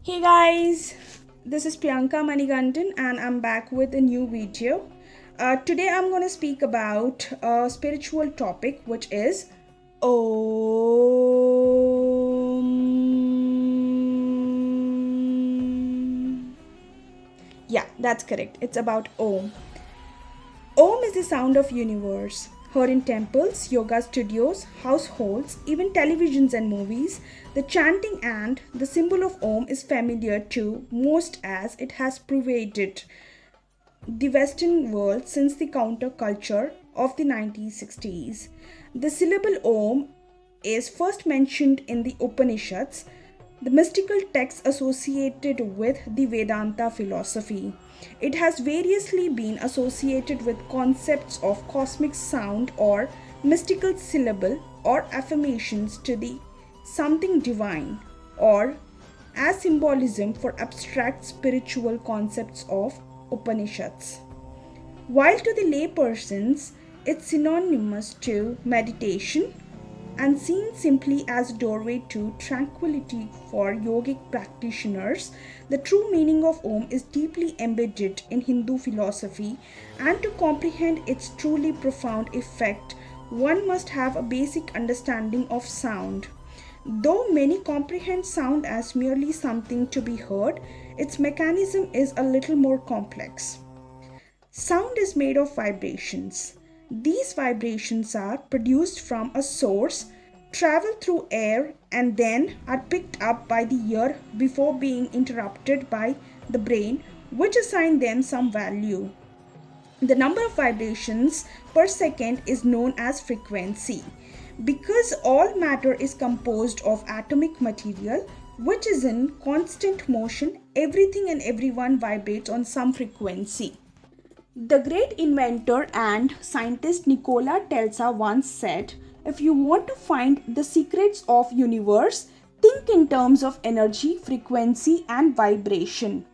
Hey guys, this is Priyanka Manigantan and I'm back with a new video. Today I'm going to speak about a spiritual topic which is Om. Yeah, that's correct. It's about Om. Om is the sound of universe. Heard in temples, yoga studios, households, even televisions and movies, the chanting and the symbol of Om is familiar to most as it has pervaded the Western world since the counterculture of the 1960s. The syllable Om is first mentioned in the Upanishads, the mystical text associated with the Vedanta philosophy. It has variously been associated with concepts of cosmic sound or mystical syllable or affirmations to the something divine or as symbolism for abstract spiritual concepts of Upanishads. While to the laypersons, it's synonymous to meditation and seen simply as a doorway to tranquility for yogic practitioners, the true meaning of Om is deeply embedded in Hindu philosophy, and to comprehend its truly profound effect, one must have a basic understanding of sound. Though many comprehend sound as merely something to be heard, its mechanism is a little more complex. Sound is made of vibrations. These vibrations are produced from a source, travel through air, and then are picked up by the ear before being interrupted by the brain, which assign them some value. The number of vibrations per second is known as frequency. Because all matter is composed of atomic material, which is in constant motion, everything and everyone vibrates on some frequency. The great inventor and scientist Nikola Tesla once said, if you want to find the secrets of universe, think in terms of energy, frequency and vibration.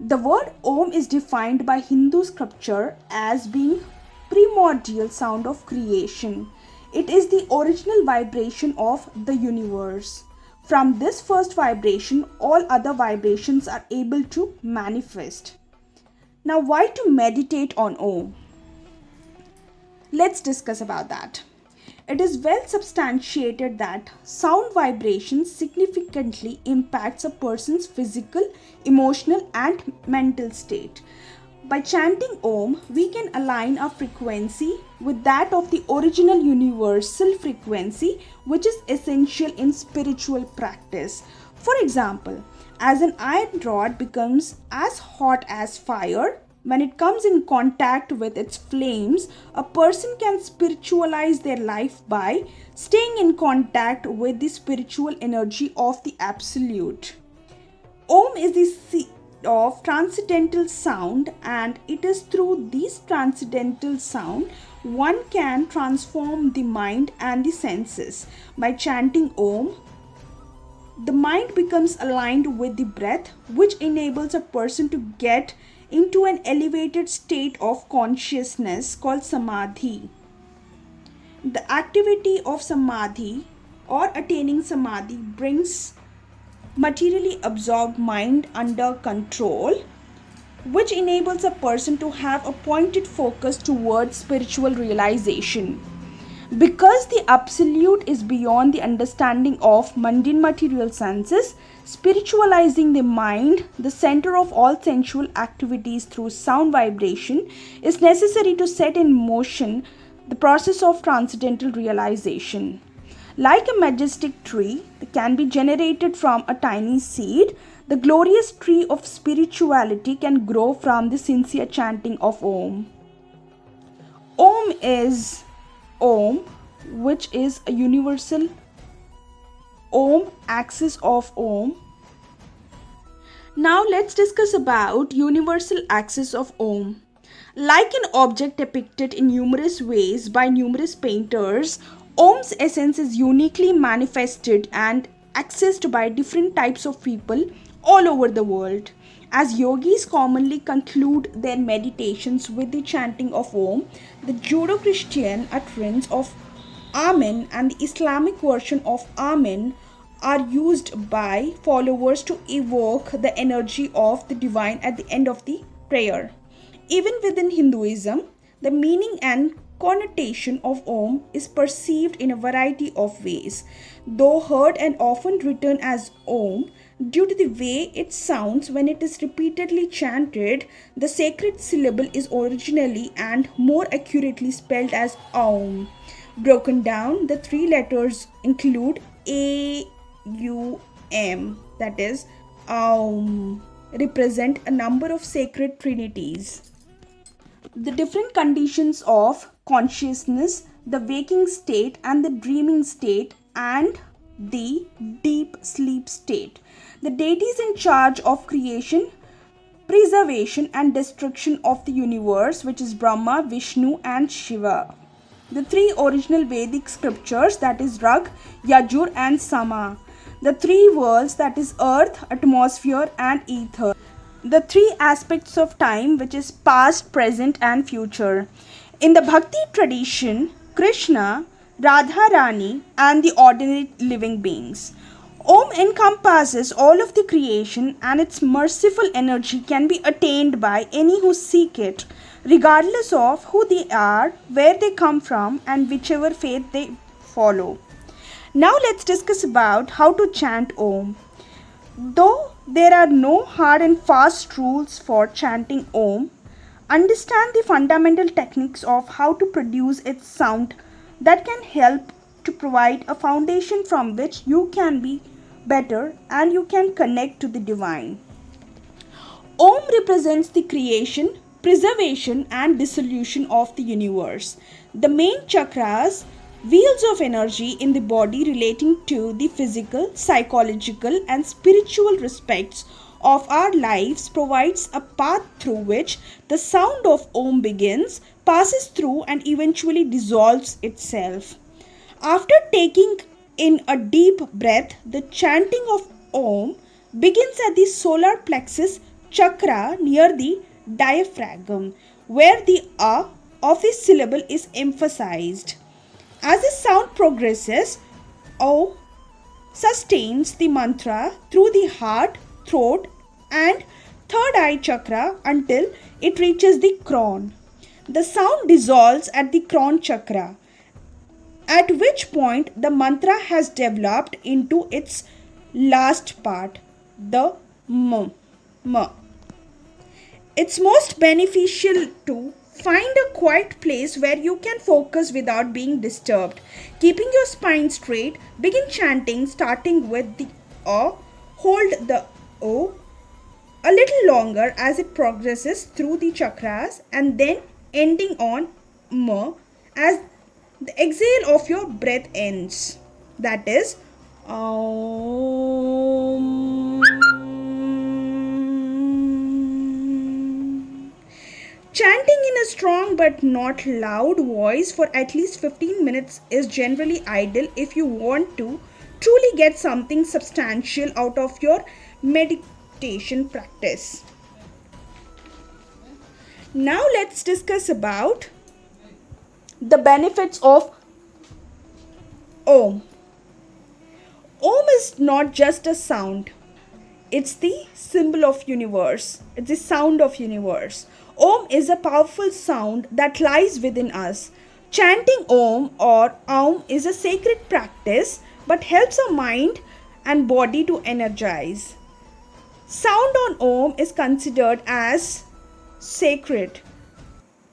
The word Om is defined by Hindu scripture as being primordial sound of creation. It is the original vibration of the universe. From this first vibration, all other vibrations are able to manifest. Now, why to meditate on Om? Let's discuss about that. It is well substantiated that sound vibrations significantly impacts a person's physical, emotional and mental state. By chanting Om, we can align our frequency with that of the original universal frequency, which is essential in spiritual practice. For example, as an iron rod becomes as hot as fire, when it comes in contact with its flames, a person can spiritualize their life by staying in contact with the spiritual energy of the Absolute. Om is the seed of transcendental sound, and it is through this transcendental sound one can transform the mind and the senses. By chanting Om, the mind becomes aligned with the breath, which enables a person to get into an elevated state of consciousness called Samadhi. The activity of Samadhi or attaining Samadhi brings materially absorbed mind under control, which enables a person to have a pointed focus towards spiritual realization. Because the Absolute is beyond the understanding of mundane material senses, spiritualizing the mind, the center of all sensual activities through sound vibration, is necessary to set in motion the process of transcendental realization. Like a majestic tree that can be generated from a tiny seed, the glorious tree of spirituality can grow from the sincere chanting of Om. Om is Om, which is a universal Om, axis of Om. Now let's discuss about universal axis of Om. Like an object depicted in numerous ways by numerous painters, Om's essence is uniquely manifested and accessed by different types of people all over the world. As yogis commonly conclude their meditations with the chanting of Om, the Judeo-Christian utterance of Amen and the Islamic version of Amen are used by followers to evoke the energy of the divine at the end of the prayer. Even within Hinduism, the meaning and connotation of Om is perceived in a variety of ways. Though heard and often written as Om, due to the way it sounds when it is repeatedly chanted, the sacred syllable is originally and more accurately spelled as Aum. Broken down, the three letters include A U M, that is Aum, represent a number of sacred trinities. The different conditions of consciousness, the waking state and the dreaming state, and the deep sleep state. The deities in charge of creation, preservation, and destruction of the universe, which is Brahma, Vishnu, and Shiva. The three original Vedic scriptures, that is Rag, Yajur, and Sama. The three worlds, that is earth, atmosphere, and ether. The three aspects of time, which is past, present, and future. In the Bhakti tradition, Krishna, Radharani, and the ordinary living beings. Om encompasses all of the creation, and its merciful energy can be attained by any who seek it, regardless of who they are, where they come from, and whichever faith they follow. Now let's discuss about how to chant Om. Though there are no hard and fast rules for chanting Om, understand the fundamental techniques of how to produce its sound that can help to provide a foundation from which you can be better and you can connect to the divine. Om represents the creation, preservation, and dissolution of the universe. The main chakras, wheels of energy in the body relating to the physical, psychological, and spiritual respects of our lives, provides a path through which the sound of Om begins, passes through, and eventually dissolves itself. After taking in a deep breath, the chanting of Om begins at the solar plexus chakra near the diaphragm, where the A of the syllable is emphasized. As the sound progresses, Om sustains the mantra through the heart, throat, and third eye chakra until it reaches the crown. The sound dissolves at the crown chakra, at which point the mantra has developed into its last part, the M. It's most beneficial to find a quiet place where you can focus without being disturbed. Keeping your spine straight, begin chanting starting with the A. Hold the O a little longer as it progresses through the chakras, and then ending on M as the exhale of your breath ends. That is Om. Chanting in a strong but not loud voice for at least 15 minutes is generally ideal if you want to truly get something substantial out of your meditation practice. Now let's discuss about the benefits of Om. Om is not just a sound. It's the symbol of universe. It's the sound of universe. Om is a powerful sound that lies within us. Chanting Om or Aum is a sacred practice but helps our mind and body to energize. Sound on Om is considered as sacred.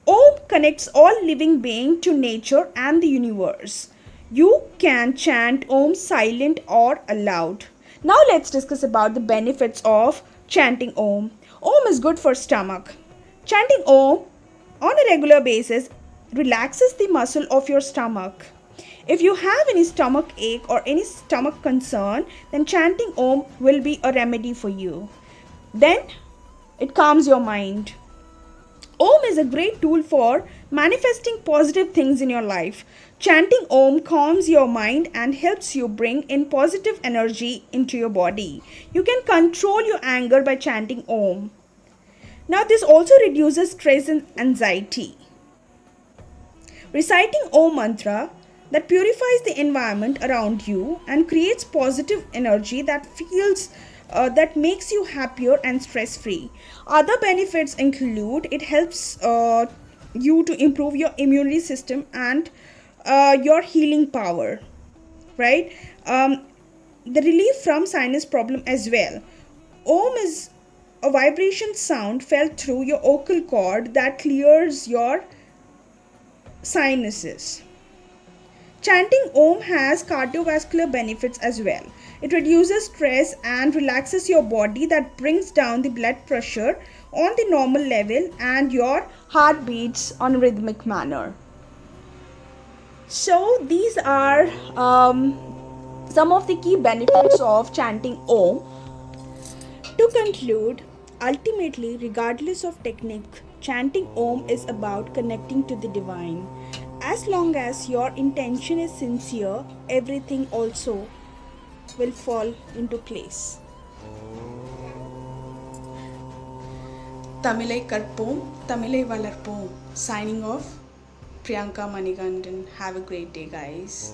Om connects all living beings to nature and the universe. You can chant Om silent or aloud. Now let's discuss about the benefits of chanting Om. Om is good for stomach. Chanting Om on a regular basis relaxes the muscle of your stomach. If you have any stomach ache or any stomach concern, then chanting Om will be a remedy for you. Then it calms your mind. Om is a great tool for manifesting positive things in your life. Chanting Om calms your mind and helps you bring in positive energy into your body. You can control your anger by chanting Om. Now this also reduces stress and anxiety. Reciting Om mantra that purifies the environment around you and creates positive energy that makes you happier and stress free. Other benefits include it helps you to improve your immunity system and your healing power, right? The relief from sinus problem as well. Om is a vibration sound felt through your vocal cord that clears your sinuses. Chanting Om has cardiovascular benefits as well. It reduces stress and relaxes your body, that brings down the blood pressure on the normal level and your heart beats on a rhythmic manner. So these are some of the key benefits of chanting Om. To conclude, ultimately, regardless of technique, chanting Om is about connecting to the divine. As long as your intention is sincere, everything also will fall into place. Tamilai Karpom, Tamilai Valarpom. Signing off, Priyanka Manigandan. Have a great day, guys.